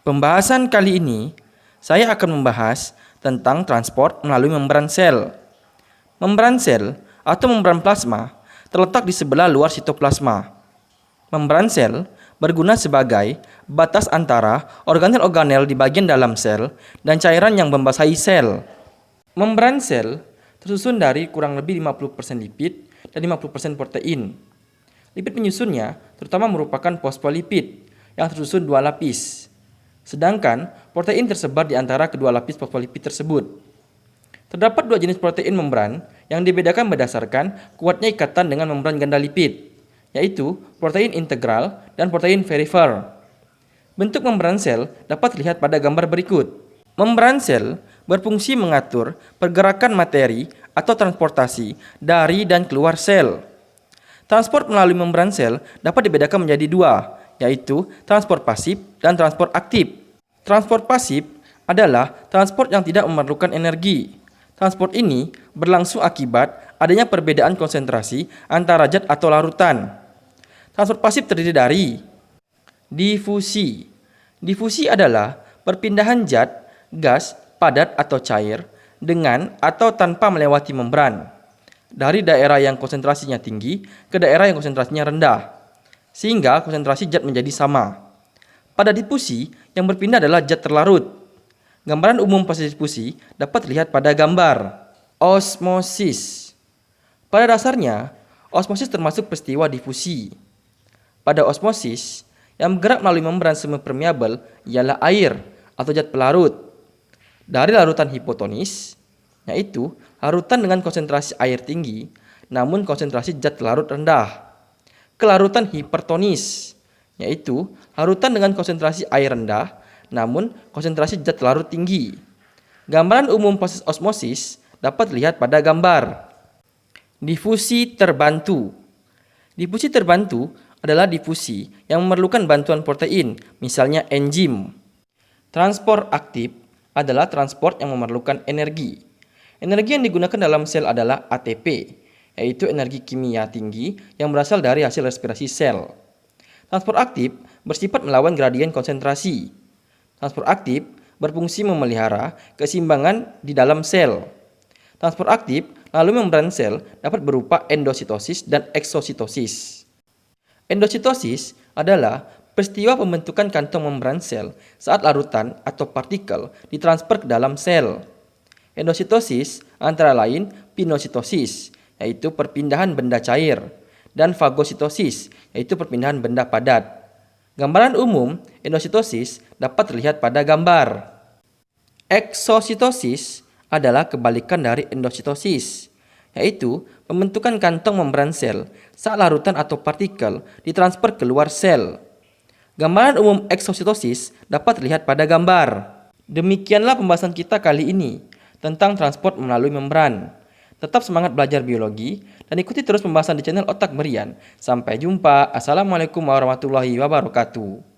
Pembahasan kali ini, saya akan membahas tentang transport melalui membran sel. Membran sel atau membran plasma terletak di sebelah luar sitoplasma. Membran sel berguna sebagai batas antara organel-organel di bagian dalam sel dan cairan yang membasahi sel. Membran sel tersusun dari kurang lebih 50% lipid dan 50% protein. Lipid penyusunnya terutama merupakan fosfolipid yang tersusun dua lapis. Sedangkan protein tersebar di antara kedua lapis fosfolipid tersebut. Terdapat dua jenis protein membran yang dibedakan berdasarkan kuatnya ikatan dengan membran ganda lipid, yaitu protein integral dan protein perifer. Bentuk membran sel dapat dilihat pada gambar berikut. Membran sel berfungsi mengatur pergerakan materi atau transportasi dari dan keluar sel. Transport melalui membran sel dapat dibedakan menjadi dua, yaitu transport pasif dan transport aktif. Transport pasif adalah transport yang tidak memerlukan energi. Transport ini berlangsung akibat adanya perbedaan konsentrasi antara zat atau larutan. Transport pasif terdiri dari difusi. Difusi adalah perpindahan zat, gas, padat atau cair dengan atau tanpa melewati membran dari daerah yang konsentrasinya tinggi ke daerah yang konsentrasinya rendah, sehingga konsentrasi zat menjadi sama. Pada difusi, yang berpindah adalah zat terlarut. Gambaran umum proses difusi dapat dilihat pada gambar. Osmosis. Pada dasarnya, osmosis termasuk peristiwa difusi. Pada osmosis, yang bergerak melalui membran semi-permeabel ialah air atau zat pelarut. Dari larutan hipotonis, yaitu larutan dengan konsentrasi air tinggi, namun konsentrasi zat larut rendah, ke larutan hipertonis, yaitu larutan dengan konsentrasi air rendah, namun konsentrasi zat larut tinggi. Gambaran umum proses osmosis dapat dilihat pada gambar. Difusi terbantu. Difusi terbantu adalah difusi yang memerlukan bantuan protein, misalnya enzim. Transport aktif adalah transport yang memerlukan energi. Energi yang digunakan dalam sel adalah ATP, yaitu energi kimia tinggi yang berasal dari hasil respirasi sel. Transport aktif bersifat melawan gradien konsentrasi. Transport aktif berfungsi memelihara keseimbangan di dalam sel. Transport aktif lalu membran sel dapat berupa endositosis dan eksositosis. Endositosis adalah peristiwa pembentukan kantong membran sel saat larutan atau partikel ditransfer ke dalam sel. Endositosis antara lain pinositosis, yaitu perpindahan benda cair, dan fagositosis, yaitu perpindahan benda padat. Gambaran umum endositosis dapat terlihat pada gambar. Eksositosis adalah kebalikan dari endositosis, yaitu pembentukan kantong membran sel saat larutan atau partikel ditransfer keluar sel. Gambaran umum eksositosis dapat terlihat pada gambar. Demikianlah pembahasan kita kali ini tentang transport melalui membran. Tetap semangat belajar biologi dan ikuti terus pembahasan di channel Otak Berian. Sampai jumpa. Assalamualaikum warahmatullahi wabarakatuh.